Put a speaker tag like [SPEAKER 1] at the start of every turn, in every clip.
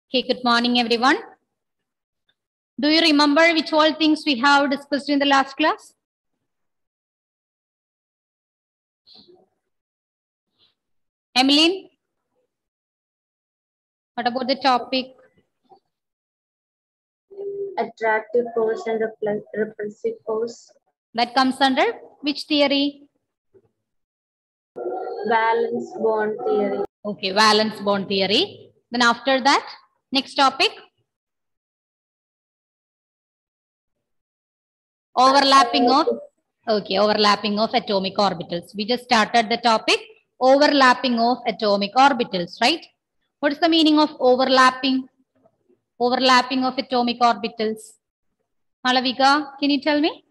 [SPEAKER 1] Okay, good morning, everyone. Do you remember which all things we have discussed in the last class? Emmeline, what about the topic?
[SPEAKER 2] Attractive force and repulsive force.
[SPEAKER 1] That comes under which theory?
[SPEAKER 2] Valence bond theory.
[SPEAKER 1] Okay, valence bond theory. Then after that, next topic. Overlapping of, overlapping of atomic orbitals. We just started the topic, overlapping of atomic orbitals, right? What is the meaning of overlapping? Overlapping of atomic orbitals. Malavika, can you tell me?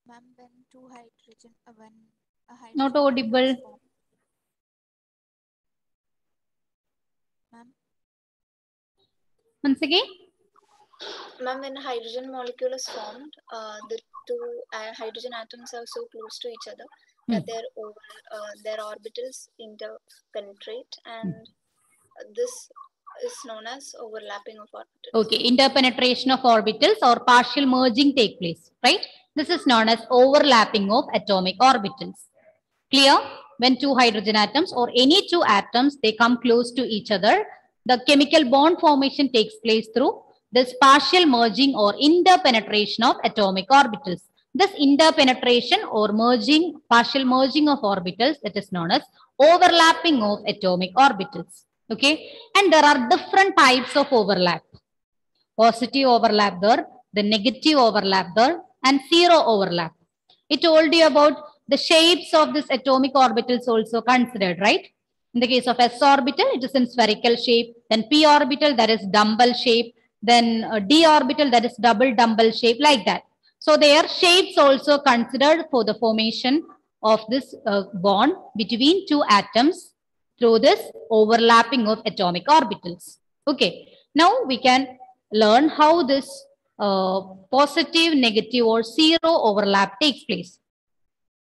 [SPEAKER 3] Ma'am, when a hydrogen
[SPEAKER 1] Not
[SPEAKER 3] molecule
[SPEAKER 1] audible.
[SPEAKER 3] is formed. Ma'am.
[SPEAKER 1] Once again.
[SPEAKER 3] Ma'am, when a hydrogen molecule is formed, the two hydrogen atoms are so close to each other that their orbitals interpenetrate, and this is known as overlapping of orbitals.
[SPEAKER 1] Okay, interpenetration of orbitals or partial merging take place, right? This is known as overlapping of atomic orbitals. Clear? When two hydrogen atoms or any two atoms, they come close to each other, the chemical bond formation takes place through this partial merging or interpenetration of atomic orbitals. This interpenetration or merging, partial merging of orbitals, that is known as overlapping of atomic orbitals. Okay, and there are different types of overlap. Positive overlap there, the negative overlap there, and zero overlap. It told you about the shapes of this atomic orbitals also considered, right? In the case of s orbital, it is in spherical shape. Then p orbital, that is dumbbell shape. Then d orbital, that is double dumbbell shape, like that. So their shapes also considered for the formation of this bond between two atoms through this overlapping of atomic orbitals. Okay, now we can learn how this positive, negative, or zero overlap takes place.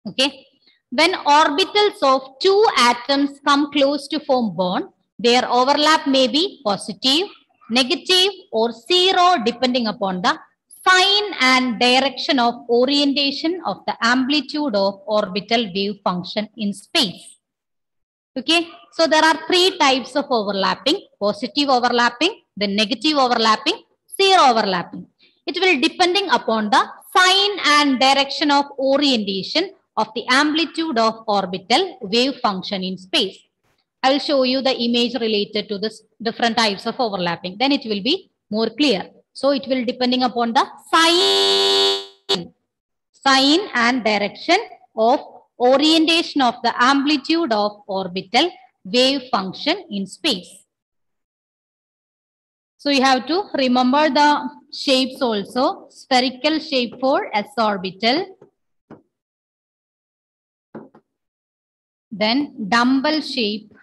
[SPEAKER 1] Okay, when orbitals of two atoms come close to form bond, their overlap may be positive, negative, or zero depending upon the sign and direction of orientation of the amplitude of orbital wave function in space. Okay, so there are three types of overlapping: positive overlapping, the negative overlapping, zero overlapping. It will depending upon the sign and direction of orientation of the amplitude of orbital wave function in space. I will show you the image related to this different types of overlapping. Then it will be more clear. So it will depending upon the sign and direction of orientation of the amplitude of orbital wave function in space. So you have to remember the shapes also. Spherical shape for s orbital. Then dumbbell shape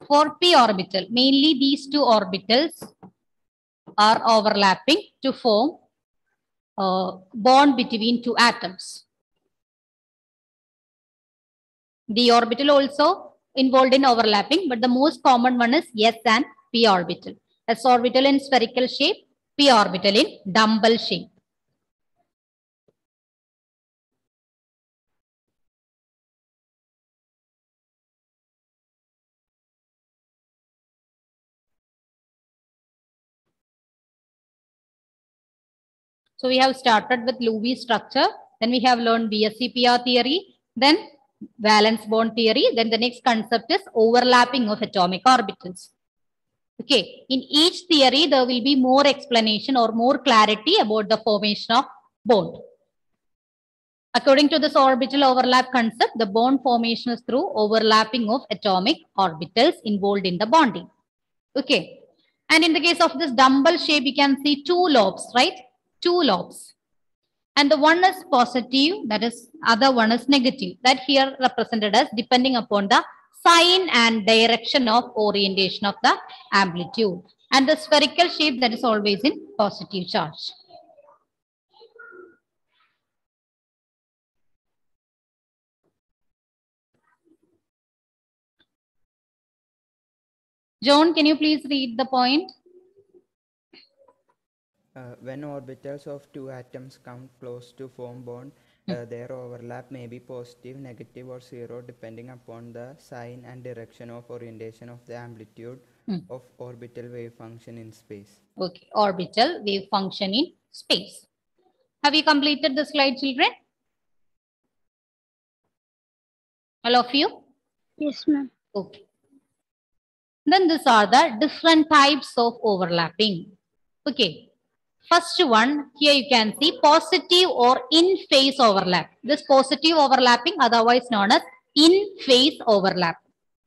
[SPEAKER 1] for p orbital. Mainly these two orbitals are overlapping to form a bond between two atoms. The orbital also involved in overlapping, but the most common one is s and p orbital. S orbital in spherical shape, p orbital in dumbbell shape. So we have started with Lewis structure, then we have learned BSc-PR theory, then valence bond theory, then the next concept is overlapping of atomic orbitals. Okay, in each theory, there will be more explanation or more clarity about the formation of bond. According to this orbital overlap concept, the bond formation is through overlapping of atomic orbitals involved in the bonding. Okay, and in the case of this dumbbell shape, you can see two lobes, right? Two lobes. And the one is positive, that is other one is negative. That here represented as depending upon the sign and direction of orientation of the amplitude. And the spherical shape, that is always in positive charge. John, can you please read the point?
[SPEAKER 4] When orbitals of two atoms come close to form bond, their overlap may be positive, negative, or zero depending upon the sign and direction of orientation of the amplitude of orbital wave function in space.
[SPEAKER 1] Okay, orbital wave function in space. Have you completed the slide, children? All of you?
[SPEAKER 5] Yes, ma'am.
[SPEAKER 1] Okay. Then these are the different types of overlapping. Okay. First one, here you can see positive or in-phase overlap. This positive overlapping, otherwise known as in-phase overlap.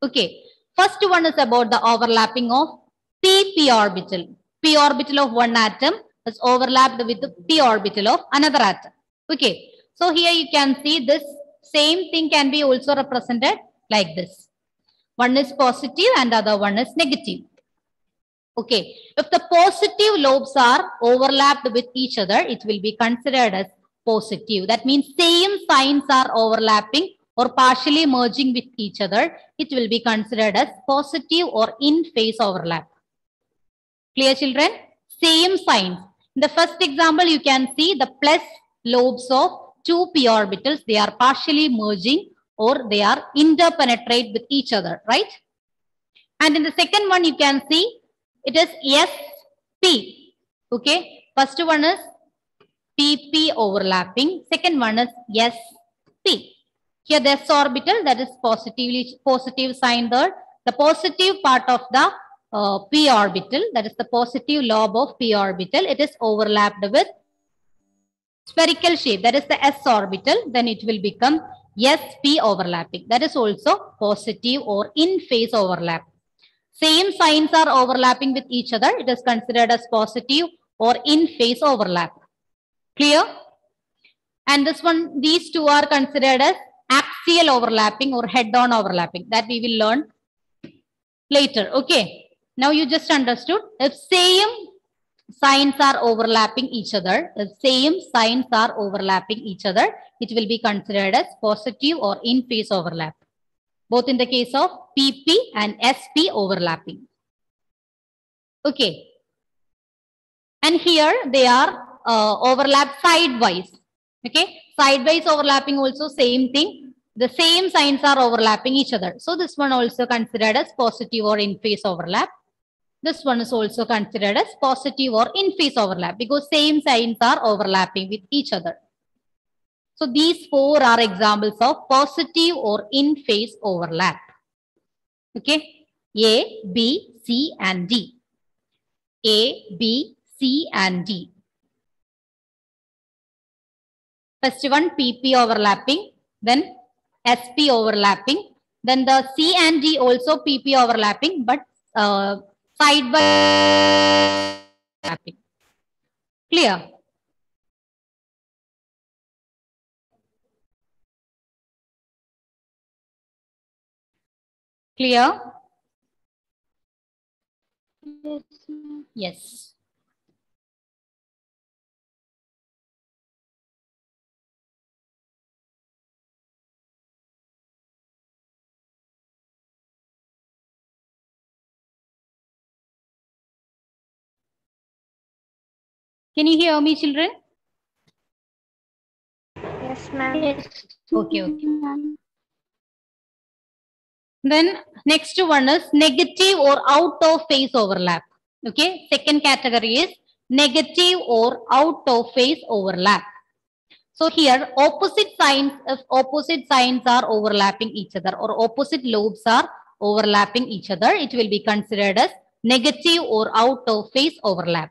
[SPEAKER 1] Okay. First one is about the overlapping of p orbital. P orbital of one atom is overlapped with the p orbital of another atom. Okay. So here you can see this same thing can be also represented like this. One is positive and the other one is negative. Okay, if the positive lobes are overlapped with each other, it will be considered as positive. That means same signs are overlapping or partially merging with each other. It will be considered as positive or in-phase overlap. Clear, children? Same signs. In the first example, you can see the plus lobes of two p orbitals. They are partially merging or they are interpenetrate with each other, right? And in the second one, you can see it is SP. Okay. First one is PP overlapping. Second one is SP. Here the s orbital, that is positive sign there. The positive part of the p orbital, that is the positive lobe of p orbital, it is overlapped with spherical shape, that is the s orbital. Then it will become SP overlapping. That is also positive or in phase overlap. Same signs are overlapping with each other. It is considered as positive or in phase overlap. Clear? And this one, these two are considered as axial overlapping or head-on overlapping. That we will learn later. Okay. Now you just understood. If same signs are overlapping each other, if same signs are overlapping each other, it will be considered as positive or in phase overlap. Both in the case of PP and SP overlapping. Okay. And here they are overlap sidewise. Okay. Sidewise overlapping also same thing. The same signs are overlapping each other. So this one also considered as positive or in phase overlap. This one is also considered as positive or in phase overlap because same signs are overlapping with each other. So these four are examples of positive or in phase overlap. Okay. A, B, C and D. A, B, C and D. First one PP overlapping, then SP overlapping, then the C and D also PP overlapping, but side by overlapping. Clear? Clear?
[SPEAKER 5] Yes, ma'am.
[SPEAKER 1] Yes. Can you hear me, children?
[SPEAKER 2] Yes, ma'am.
[SPEAKER 5] Yes.
[SPEAKER 1] Okay, okay.
[SPEAKER 5] Ma'am.
[SPEAKER 1] Then next one is negative or out of phase overlap. Okay. Second category is negative or out of phase overlap. So here opposite signs, if opposite signs are overlapping each other or opposite lobes are overlapping each other, it will be considered as negative or out of phase overlap.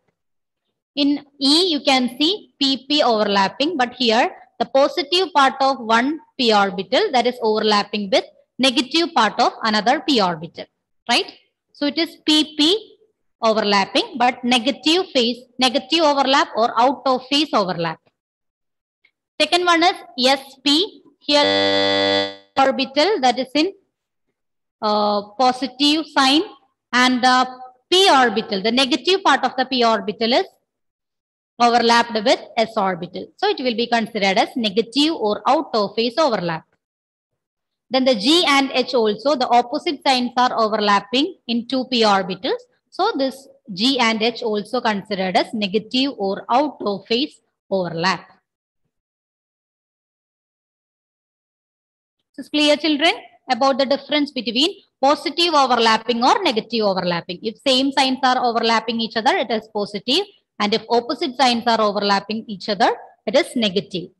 [SPEAKER 1] In E, you can see PP overlapping, but here the positive part of one p orbital that is overlapping with negative part of another p orbital, right? So it is PP overlapping, but negative negative overlap or out of phase overlap. Second one is SP, here orbital that is in positive sign, and the p orbital, the negative part of the p orbital is overlapped with s orbital. So it will be considered as negative or out of phase overlap. Then the G and H also, the opposite signs are overlapping in two p orbitals. So this G and H also considered as negative or out of phase overlap. This is clear, children, about the difference between positive overlapping or negative overlapping. If same signs are overlapping each other, it is positive. And if opposite signs are overlapping each other, it is negative.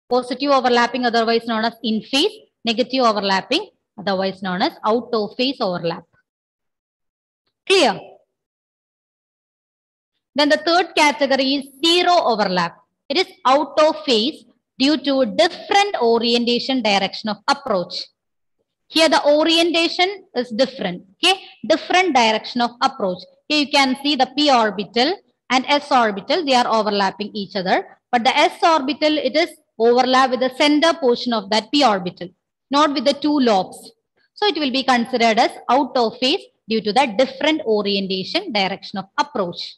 [SPEAKER 1] Positive overlapping, otherwise known as in phase. Negative overlapping, otherwise known as out of phase overlap. Clear? Then the third category is zero overlap. It is out of phase due to different orientation direction of approach. Here the orientation is different. Okay, different direction of approach. Here you can see the p orbital and s orbital, they are overlapping each other. But the s orbital, it is overlap with the center portion of that p orbital, not with the two lobes. So it will be considered as out of phase due to the different orientation direction of approach.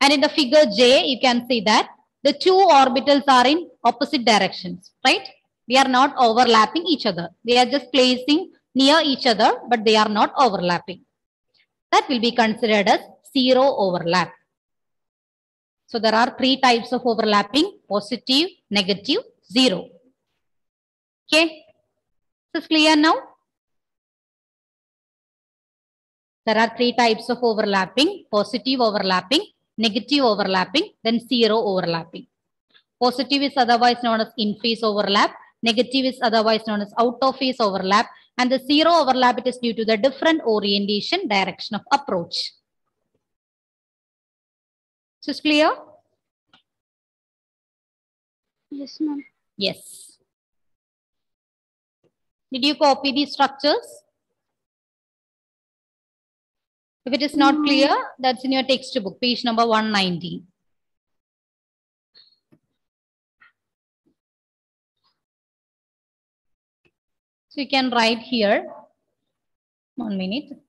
[SPEAKER 1] And in the figure J, you can see that the two orbitals are in opposite directions, right? They are not overlapping each other. They are just placing near each other, but they are not overlapping. That will be considered as zero overlap. So there are three types of overlapping: positive, negative, zero. Okay. This is clear now? There are three types of overlapping: positive overlapping, negative overlapping, then zero overlapping. Positive is otherwise known as in phase overlap. Negative is otherwise known as out of phase overlap. And the zero overlap, it is due to the different orientation direction of approach. So it's clear?
[SPEAKER 5] Yes, ma'am.
[SPEAKER 1] Yes. Did you copy these structures? If it is not clear, that's in your textbook, page number 190. So you can write here, 1 minute.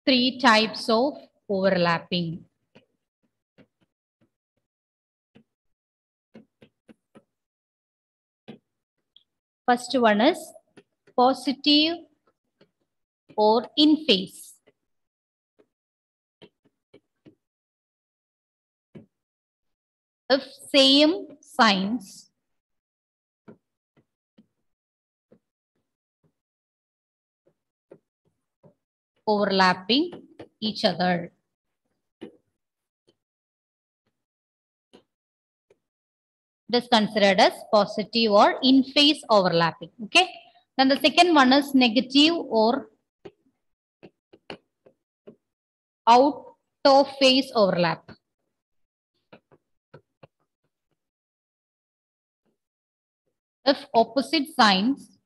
[SPEAKER 1] Three types of overlapping. First one is positive or in phase. If same signs overlapping each other. It is considered as positive or in phase overlapping. Okay. Then the second one is negative or out of phase overlap. If opposite signs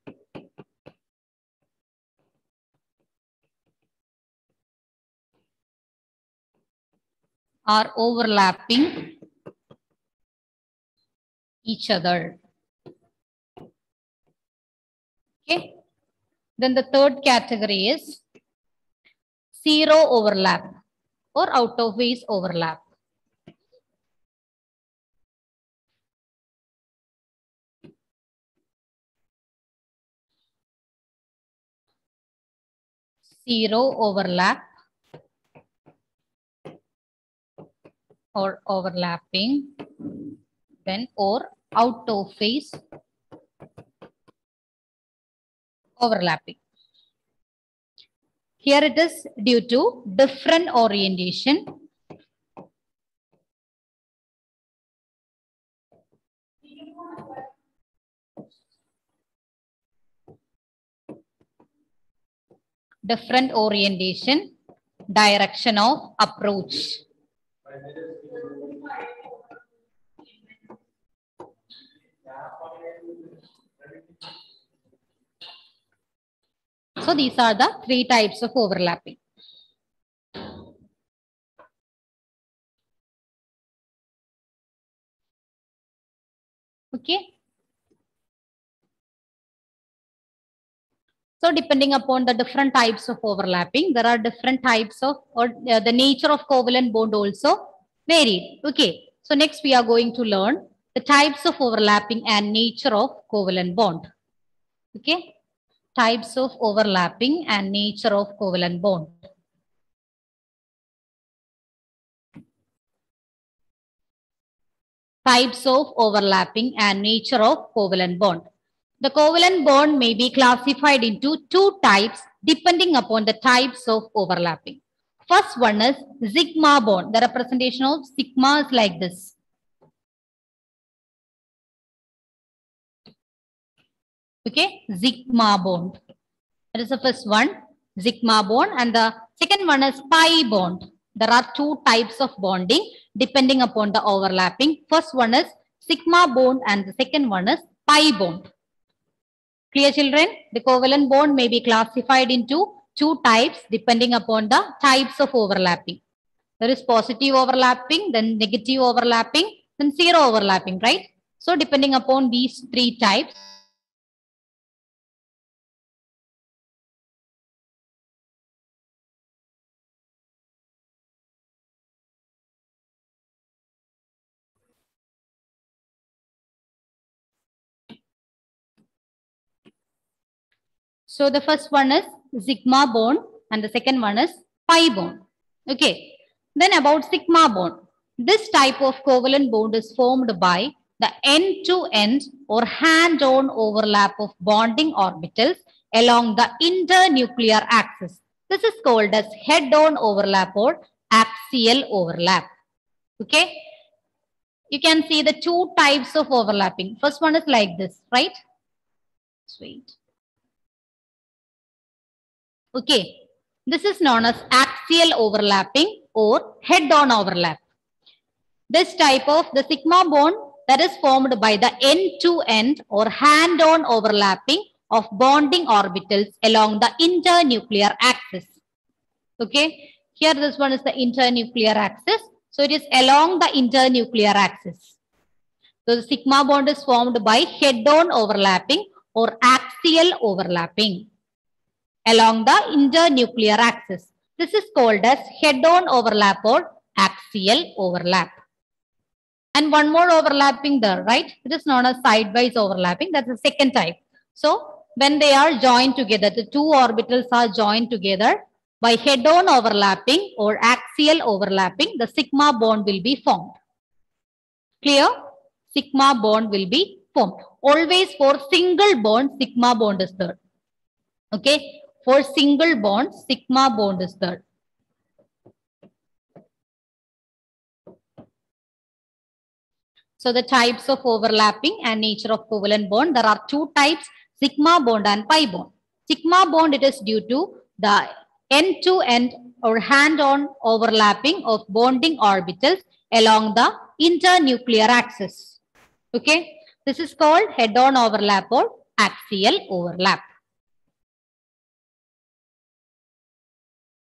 [SPEAKER 1] are overlapping each other. Okay. Then the third category is zero overlap or out of phase overlap. Zero overlap or overlapping, then or out of phase overlapping. Here it is due to different orientation. Different orientation, direction of approach. So these are the three types of overlapping. Okay. So depending upon the different types of overlapping, there are different types of, or the nature of covalent bond also varied. Okay. So next we are going to learn the types of overlapping and nature of covalent bond. Okay, types of overlapping and nature of covalent bond. Types of overlapping and nature of covalent bond. The covalent bond may be classified into two types depending upon the types of overlapping. First one is sigma bond. The representation of sigma is like this. Okay, sigma bond. That is the first one, sigma bond, and the second one is pi bond. There are two types of bonding depending upon the overlapping. First one is sigma bond and the second one is pi bond. Clear, children? The covalent bond may be classified into two types depending upon the types of overlapping. There is positive overlapping, then negative overlapping, then zero overlapping, right? So depending upon these three types, so the first one is sigma bond and the second one is pi bond. Okay. Then about sigma bond. This type of covalent bond is formed by the end-to-end or hand-on overlap of bonding orbitals along the internuclear axis. This is called as head-on overlap or axial overlap. Okay. You can see the two types of overlapping. First one is like this, right? Sweet. Okay, this is known as axial overlapping or head-on overlap. This type of the sigma bond that is formed by the end-to-end or hand-on overlapping of bonding orbitals along the internuclear axis. Okay, here this one is the internuclear axis. So it is along the internuclear axis. So the sigma bond is formed by head-on overlapping or axial overlapping along the internuclear axis. This is called as head-on overlap or axial overlap. And one more overlapping there, right? It is known as sidewise overlapping. That's the second type. So when they are joined together, the two orbitals are joined together by head-on overlapping or axial overlapping, the sigma bond will be formed. Clear? Sigma bond will be formed. Always for single bond, sigma bond is there. Okay. For single bond, sigma bond is there. So the types of overlapping and nature of covalent bond, there are two types, sigma bond and pi bond. Sigma bond, it is due to the end-to-end or hand-on overlapping of bonding orbitals along the internuclear axis. Okay, this is called head-on overlap or axial overlap.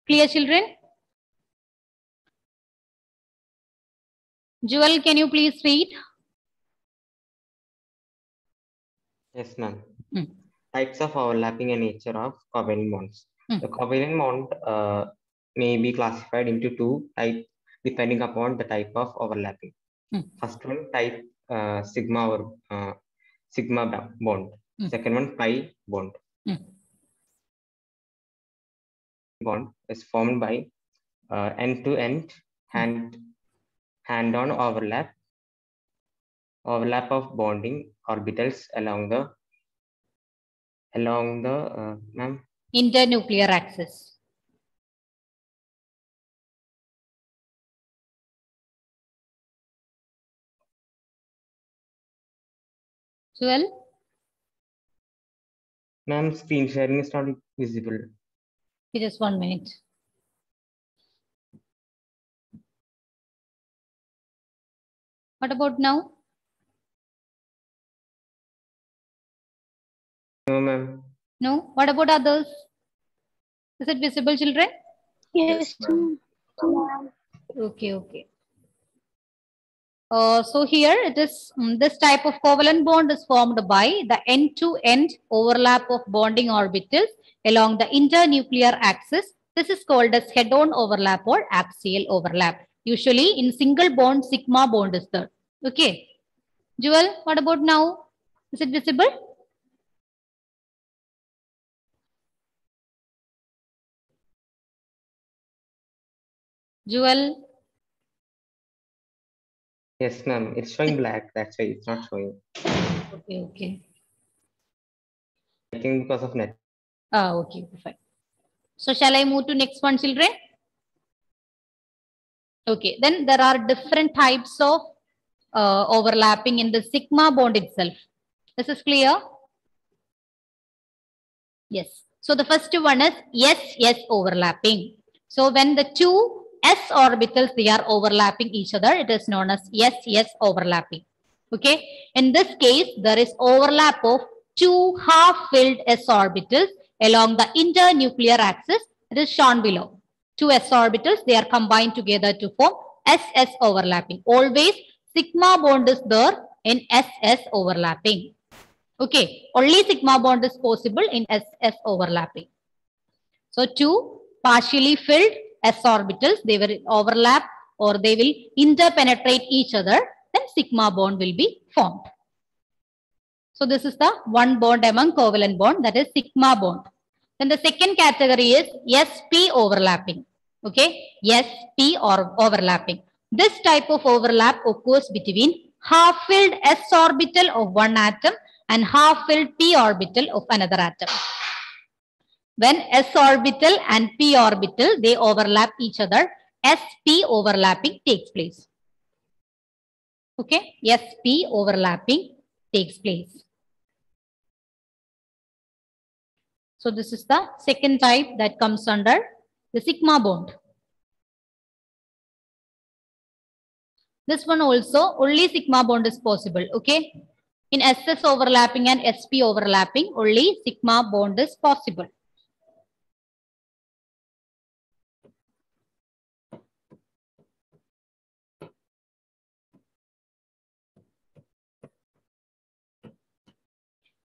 [SPEAKER 1] Clear, children? Jewel, can you please read?
[SPEAKER 6] Yes, ma'am. Types of overlapping and nature of covalent bonds. The covalent bond may be classified into two types depending upon the type of overlapping. First one, type sigma or sigma bond. Second one, pi bond. Bond is formed by end-to-end hand-on overlap of bonding orbitals along the
[SPEAKER 1] internuclear axis. Jewel?
[SPEAKER 6] Ma'am, screen sharing is not visible.
[SPEAKER 1] Just 1 minute. What about now?
[SPEAKER 6] No, ma'am.
[SPEAKER 1] No? What about others? Is it visible, children?
[SPEAKER 5] Yes, ma'am.
[SPEAKER 1] Okay, okay. So here it is, this type of covalent bond is formed by the end-to-end overlap of bonding orbitals along the internuclear axis. This is called as head-on overlap or axial overlap. Usually in single bond, sigma bond is there. Okay. Jewel, what about now? Is it visible? Jewel?
[SPEAKER 6] Yes, ma'am. It's showing black. That's why it's not showing.
[SPEAKER 1] Okay, okay.
[SPEAKER 6] I think because of net.
[SPEAKER 1] Ah, okay, fine. So shall I move to next one, children? Okay, then there are different types of overlapping in the sigma bond itself. This is clear? Yes. So the first one is S-S overlapping. So when the two S orbitals, they are overlapping each other, it is known as S-S overlapping. Okay. In this case, there is overlap of two half-filled S orbitals along the internuclear axis. It is shown below. Two S orbitals, they are combined together to form S-S overlapping. Always sigma bond is there in S-S overlapping. Okay, only sigma bond is possible in S-S overlapping. So two partially filled S orbitals, they will overlap or they will interpenetrate each other, then sigma bond will be formed. So this is the one bond among covalent bond, that is sigma bond. Then the second category is sp overlapping. Okay, sp or overlapping. This type of overlap occurs between half-filled s orbital of one atom and half-filled p orbital of another atom. When s orbital and p orbital, they overlap each other, sp overlapping takes place. Okay, sp overlapping takes place. So this is the second type that comes under the sigma bond. This one also, only sigma bond is possible. Okay. In SS overlapping and SP overlapping, only sigma bond is possible.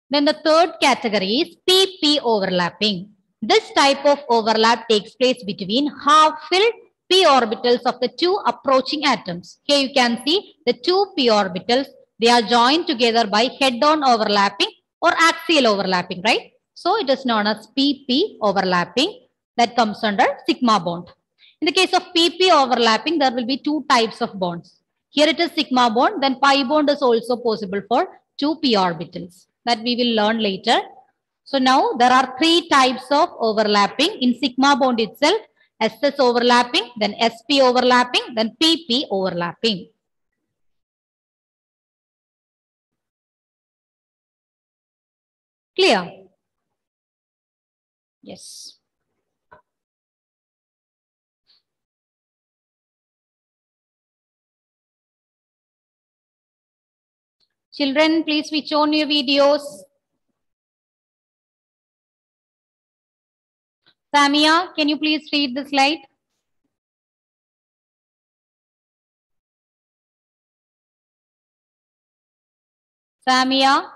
[SPEAKER 1] Then the third category is PP overlapping. This type of overlap takes place between half-filled p orbitals of the two approaching atoms. Here you can see the two p orbitals, they are joined together by head-on overlapping or axial overlapping, right? So it is known as PP overlapping that comes under sigma bond. In the case of PP overlapping, there will be two types of bonds. Here it is sigma bond, then pi bond is also possible for two p orbitals that we will learn later. So now there are three types of overlapping in sigma bond itself. SS overlapping, then SP overlapping, then PP overlapping. Clear? Yes. Children, please switch on your videos. Samia, can you please read the slide? Samia,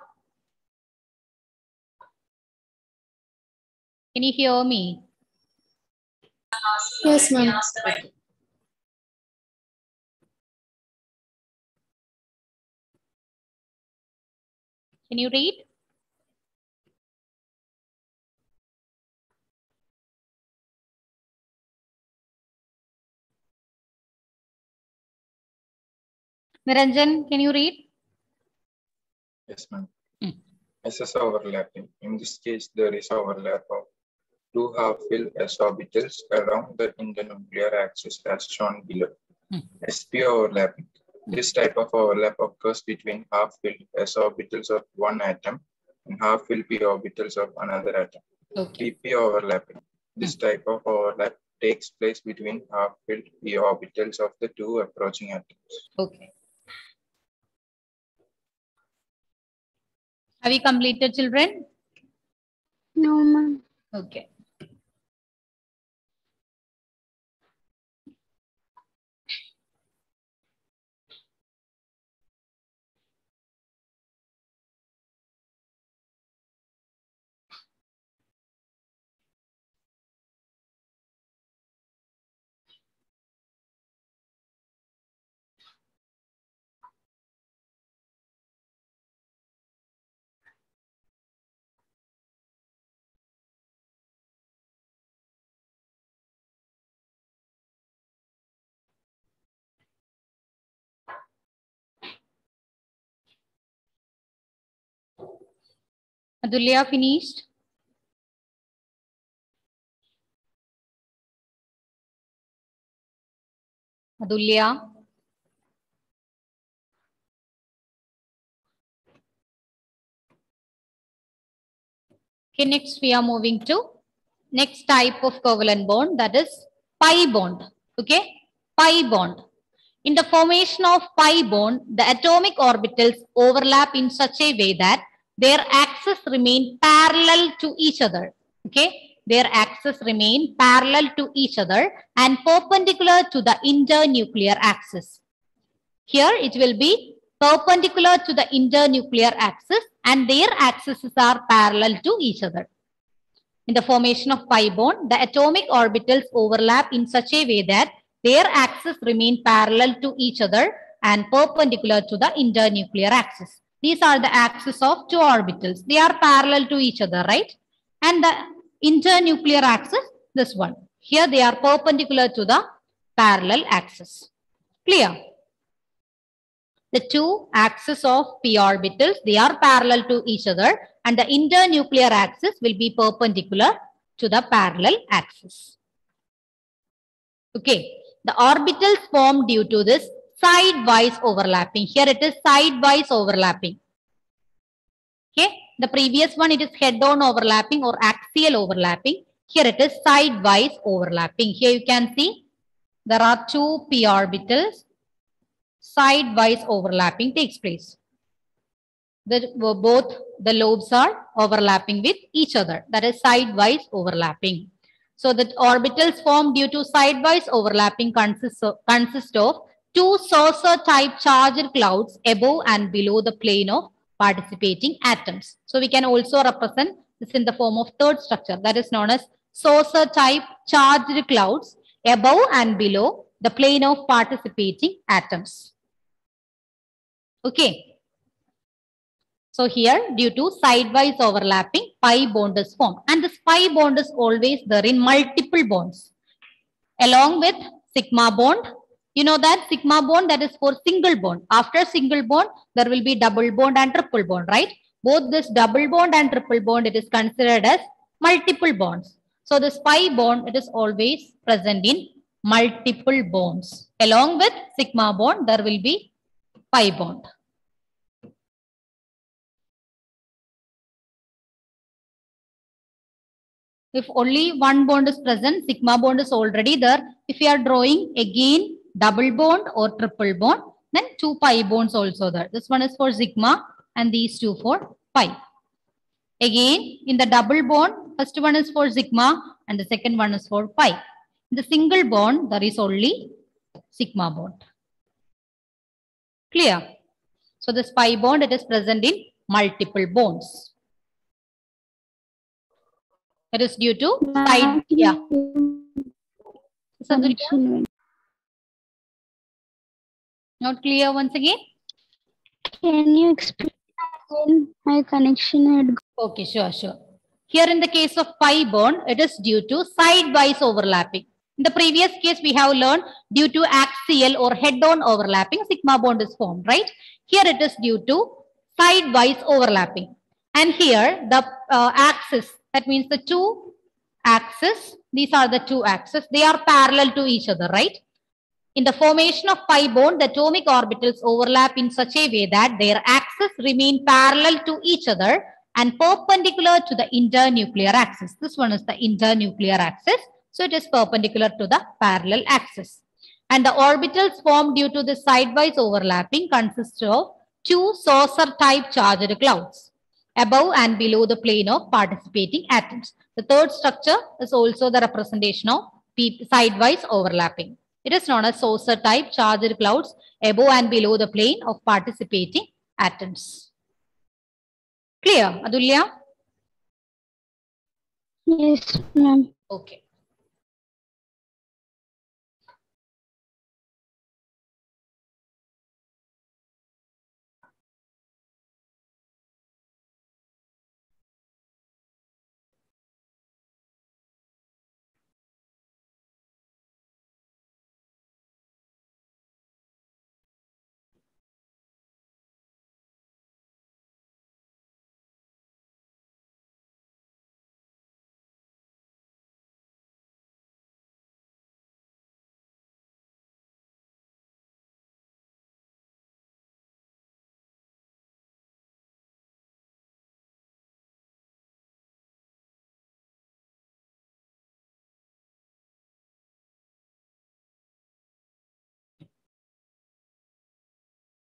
[SPEAKER 1] can you hear me?
[SPEAKER 2] Yes, ma'am.
[SPEAKER 1] Okay. Can you read? Niranjan, can you read?
[SPEAKER 7] Yes, ma'am. SS overlapping. In this case, there is overlap of two half-filled s orbitals around the internuclear axis as shown below. SP overlapping. This type of overlap occurs between half-filled s orbitals of one atom and half-filled p orbitals of another atom.
[SPEAKER 1] Okay.
[SPEAKER 7] PP overlapping. This type of overlap takes place between half-filled p orbitals of the two approaching atoms.
[SPEAKER 1] Okay. Have you completed, children?
[SPEAKER 5] No, ma'am.
[SPEAKER 1] Okay. Adulya, finished? Adulya? Okay, next we are moving to next type of covalent bond, that is pi bond. Okay, pi bond. In the formation of pi bond, the atomic orbitals overlap in such a way that their axes remain parallel to each other. Okay, their axes remain parallel to each other and perpendicular to the internuclear axis. Here it will be perpendicular to the internuclear axis and their axes are parallel to each other. In the formation of pi bond, the atomic orbitals overlap in such a way that their axes remain parallel to each other and perpendicular to the internuclear axis. These are the axes of two orbitals. They are parallel to each other, right? And the internuclear axis, this one. Here they are perpendicular to the parallel axis. Clear? The two axes of p orbitals, they are parallel to each other and the internuclear axis will be perpendicular to the parallel axis. Okay, the orbitals formed due to this side-wise overlapping. Here it is side-wise overlapping. Okay, the previous one it is head-on overlapping or axial overlapping. Here it is side-wise overlapping. Here you can see there are two p orbitals. Side-wise overlapping takes place. Both the lobes are overlapping with each other. That is side-wise overlapping. So the orbitals formed due to side-wise overlapping consist of two saucer-type charged clouds above and below the plane of participating atoms. So we can also represent this in the form of third structure, that is known as saucer-type charged clouds above and below the plane of participating atoms. Okay. So here, due to side-wise overlapping, pi bond is formed. And this pi bond is always there in multiple bonds. Along with sigma bond, you know that sigma bond, that is for single bond. After single bond, there will be double bond and triple bond, right? Both this double bond and triple bond, it is considered as multiple bonds. So this pi bond, it is always present in multiple bonds. Along with sigma bond, there will be pi bond. If only one bond is present, sigma bond is already there. If you are drawing again double bond or triple bond, then two pi bonds also there. This one is for sigma and these two for pi. Again, in the double bond, first one is for sigma and the second one is for pi. In the single bond, there is only sigma bond. Clear? So this pi bond, it is present in multiple bonds. It is due to side, yeah. Not clear once again?
[SPEAKER 5] Can you explain again? My connection had.
[SPEAKER 1] Okay, sure. Here in the case of pi bond, it is due to side-wise overlapping. In the previous case, we have learned due to axial or head-on overlapping, sigma bond is formed, right? Here it is due to side-wise overlapping. And here the axis, that means the two axes, these are the two axes, they are parallel to each other, right? In the formation of pi bond, the atomic orbitals overlap in such a way that their axes remain parallel to each other and perpendicular to the internuclear axis. This one is the internuclear axis. So it is perpendicular to the parallel axis. And the orbitals formed due to the side-wise overlapping consist of two saucer-type charged clouds above and below the plane of participating atoms. The third structure is also the representation of side-wise overlapping. It is known as saucer-type charged clouds above and below the plane of participating atoms. Clear, Adulya?
[SPEAKER 5] Yes, ma'am.
[SPEAKER 1] Okay.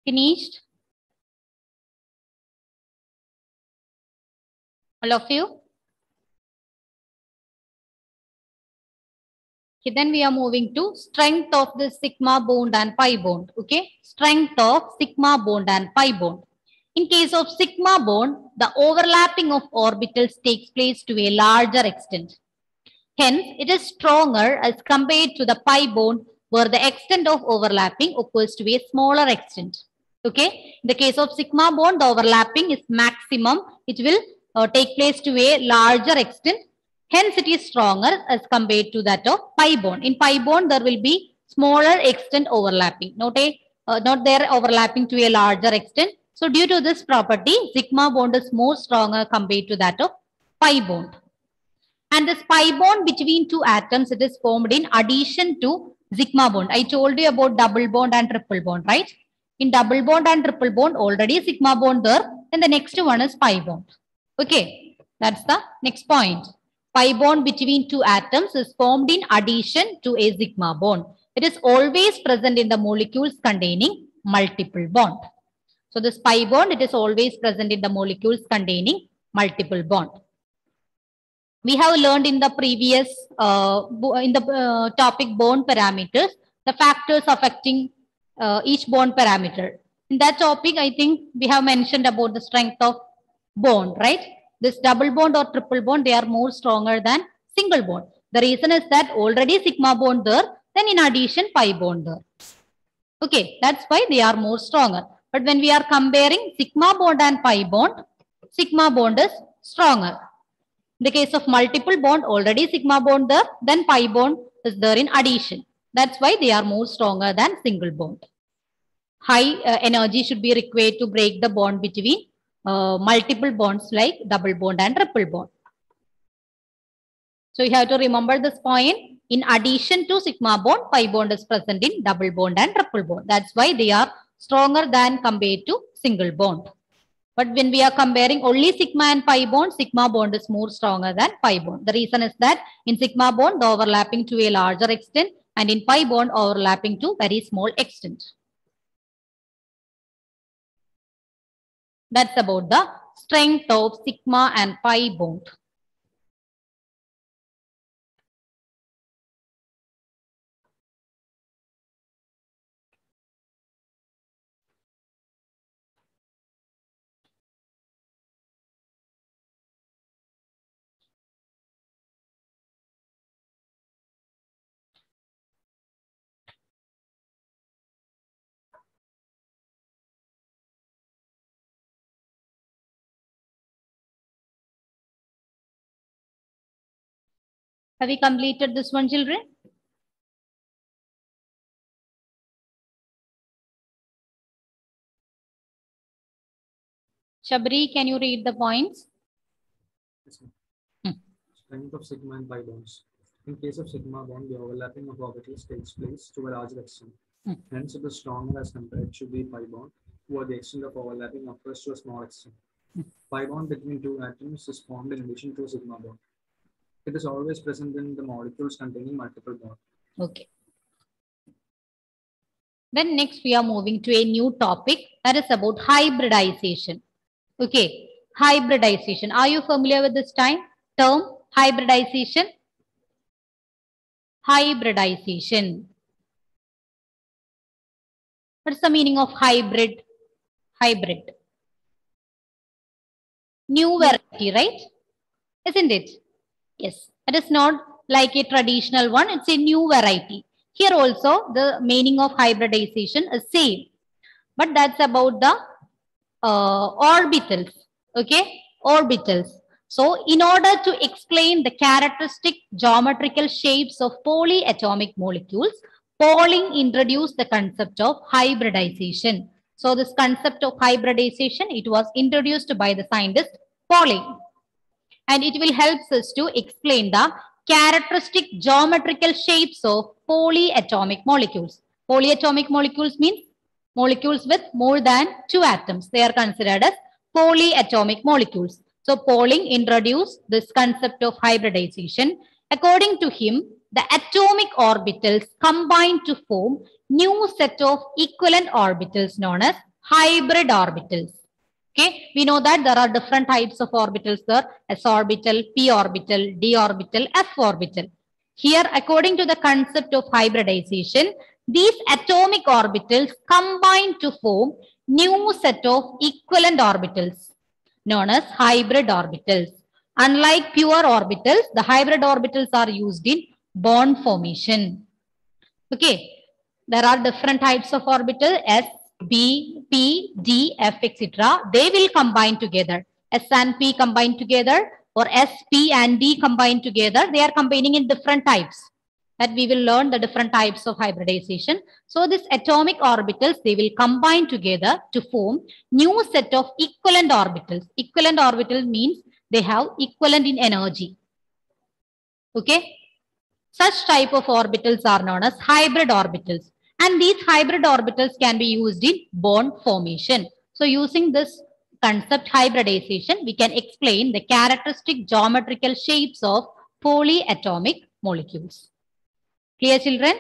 [SPEAKER 1] Finished? All of you? Okay, then we are moving to strength of the sigma bond and pi bond. Okay, strength of sigma bond and pi bond. In case of sigma bond, the overlapping of orbitals takes place to a larger extent. Hence, it is stronger as compared to the pi bond, where the extent of overlapping occurs to a smaller extent. Okay, in the case of sigma bond, the overlapping is maximum. It will take place to a larger extent. Hence, it is stronger as compared to that of pi bond. In pi bond, there will be smaller extent overlapping, not there overlapping to a larger extent. So, due to this property, sigma bond is more stronger compared to that of pi bond. And this pi bond between two atoms, it is formed in addition to sigma bond. I told you about double bond and triple bond, right? In double bond and triple bond, already sigma bond there. Then the next one is pi bond. Okay, that's the next point. Pi bond between two atoms is formed in addition to a sigma bond. It is always present in the molecules containing multiple bond. So this pi bond, it is always present in the molecules containing multiple bond. We have learned in the previous, topic bond parameters, the factors affecting each bond parameter. In that topic, I think we have mentioned about the strength of bond, right? This double bond or triple bond, they are more stronger than single bond. The reason is that already sigma bond there, then in addition pi bond there. Okay, that's why they are more stronger. But when we are comparing sigma bond and pi bond is stronger. In the case of multiple bond, already sigma bond there, then pi bond is there in addition. That's why they are more stronger than single bond. High energy should be required to break the bond between multiple bonds like double bond and triple bond. So you have to remember this point. In addition to sigma bond, pi bond is present in double bond and triple bond. That's why they are stronger than compared to single bond. But when we are comparing only sigma and pi bond is more stronger than pi bond. The reason is that in sigma bond, the overlapping to a larger extent, and in pi bond, overlapping to very small extent. That's about the strength of sigma and pi bond. Have we completed this one, children? Shabri, can you read the points?
[SPEAKER 8] Yes, strength of sigma and pi bonds. In case of sigma bond, the overlapping of orbitals takes place to a larger extent. Hence, it is stronger as compared to the pi bond, where the extent of overlapping occurs to a small extent. Pi bond between two atoms is formed in addition to sigma bond. It is always present in the molecules containing multiple bonds.
[SPEAKER 1] Okay. Then next we are moving to a new topic, that is about hybridization. Okay, hybridization. Are you familiar with this term, hybridization? Hybridization. What's the meaning of hybrid? Hybrid. New variety, right? Isn't it? Yes, it is not like a traditional one. It's a new variety. Here also, the meaning of hybridization is same. But that's about the orbitals. Okay, orbitals. So, in order to explain the characteristic geometrical shapes of polyatomic molecules, Pauling introduced the concept of hybridization. So, this concept of hybridization, it was introduced by the scientist Pauling. And it will help us to explain the characteristic geometrical shapes of polyatomic molecules. Polyatomic molecules means molecules with more than 2 atoms. They are considered as polyatomic molecules. So Pauling introduced this concept of hybridization. According to him, the atomic orbitals combine to form new set of equivalent orbitals known as hybrid orbitals. Okay, we know that there are different types of orbitals there: s orbital, p orbital, d orbital, f orbital. Here, according to the concept of hybridization, these atomic orbitals combine to form new set of equivalent orbitals known as hybrid orbitals. Unlike pure orbitals, the hybrid orbitals are used in bond formation. Okay, there are different types of orbital: S, B, P, D, F, etc. They will combine together. S and P combine together, or S, P and D combine together. They are combining in different types. That we will learn the different types of hybridization. So these atomic orbitals, they will combine together to form new set of equivalent orbitals. Equivalent orbital means they have equivalent in energy. Okay. Such type of orbitals are known as hybrid orbitals. And these hybrid orbitals can be used in bond formation. So using this concept hybridization, we can explain the characteristic geometrical shapes of polyatomic molecules. Clear, children?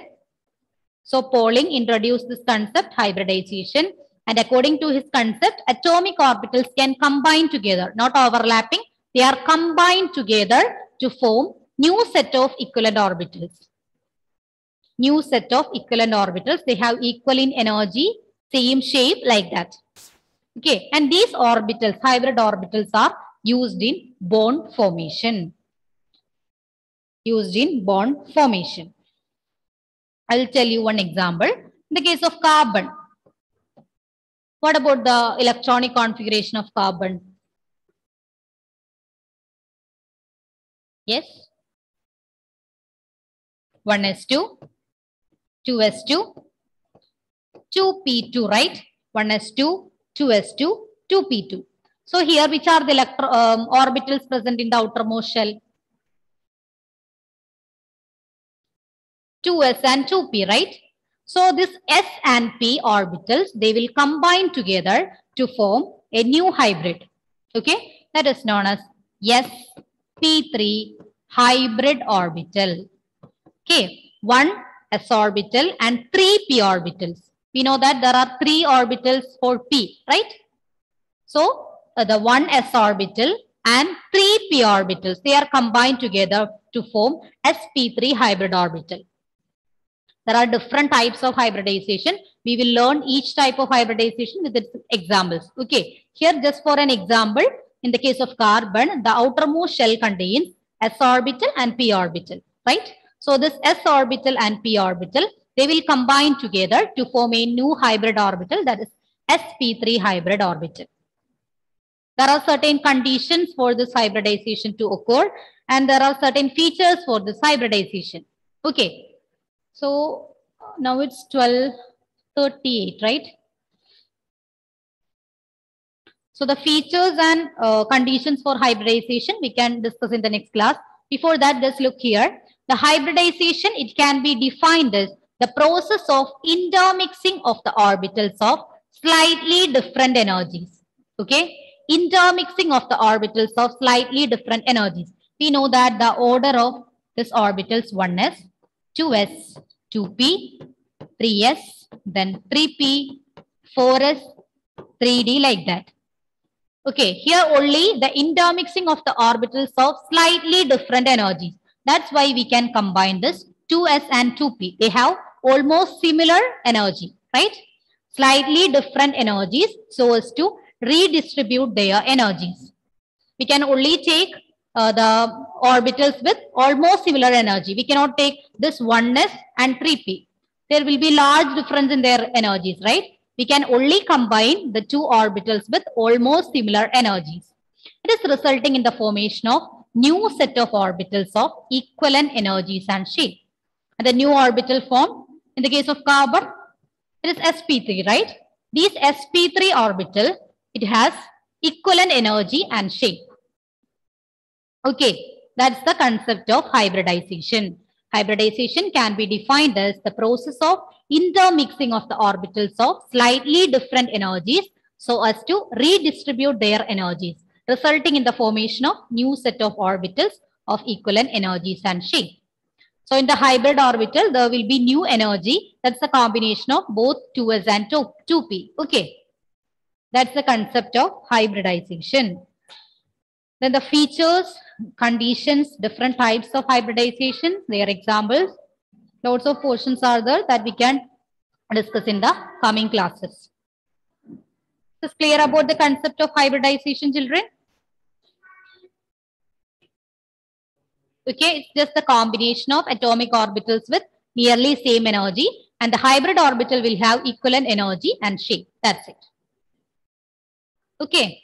[SPEAKER 1] So Pauling introduced this concept hybridization, and according to his concept, atomic orbitals can combine together, not overlapping. They are combined together to form new set of equivalent orbitals. New set of equivalent orbitals. They have equal in energy, same shape, like that. Okay, and these orbitals, hybrid orbitals, are used in bond formation. Used in bond formation. I will tell you one example. In the case of carbon, what about the electronic configuration of carbon? Yes? 1s2, 2s2, 2p2, right? 1s2, 2s2, 2p2. So here, which are the orbitals present in the outermost shell? 2s and 2p, right? So this s and p orbitals, they will combine together to form a new hybrid. Okay, that is known as sp3 hybrid orbital. Okay, one s orbital and 3 p orbitals. We know that there are 3 orbitals for p, right? So the one s orbital and 3 p orbitals, they are combined together to form sp3 hybrid orbital. There are different types of hybridization. We will learn each type of hybridization with its examples. Okay, here just for an example, in the case of carbon, the outermost shell contains s orbital and p orbital, right? So this s orbital and p orbital, they will combine together to form a new hybrid orbital, that is sp3 hybrid orbital. There are certain conditions for this hybridization to occur, and there are certain features for this hybridization. Okay. So now it's 12:38, right? So the features and conditions for hybridization we can discuss in the next class. Before that, just look here. The hybridization, it can be defined as the process of intermixing of the orbitals of slightly different energies. Okay? Intermixing of the orbitals of slightly different energies. We know that the order of this orbitals 1s, 2s, 2p, 3s, then 3p, 4s, 3d, like that. Okay, here only the intermixing of the orbitals of slightly different energies. That's why we can combine this 2s and 2p. They have almost similar energy, right? Slightly different energies so as to redistribute their energies. We can only take the orbitals with almost similar energy. We cannot take this 1s and 3p. There will be large difference in their energies, right? We can only combine the two orbitals with almost similar energies. It is resulting in the formation of new set of orbitals of equivalent energies and shape. And the new orbital form, in the case of carbon, it is sp3, right? These sp3 orbital, it has equivalent energy and shape. Okay, that's the concept of hybridization. Hybridization can be defined as the process of intermixing of the orbitals of slightly different energies so as to redistribute their energies, resulting in the formation of new set of orbitals of equivalent energies and shape. So in the hybrid orbital, there will be new energy. That's a combination of both 2s and 2p. Okay. That's the concept of hybridization. Then the features, conditions, different types of hybridization, their examples. Lots of portions are there that we can discuss in the coming classes. Is clear about the concept of hybridization, children? Okay, it's just the combination of atomic orbitals with nearly same energy, and the hybrid orbital will have equivalent energy and shape. That's it. Okay.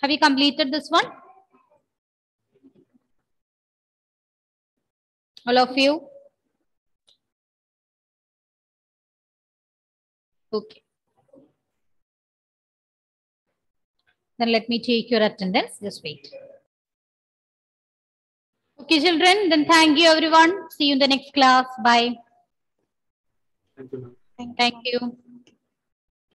[SPEAKER 1] Have you completed this one? All of you? Okay. Then let me take your attendance. Just wait. Okay, children. Then thank you, everyone. See you in the next class. Bye.
[SPEAKER 8] Thank you, ma'am.
[SPEAKER 1] Thank you.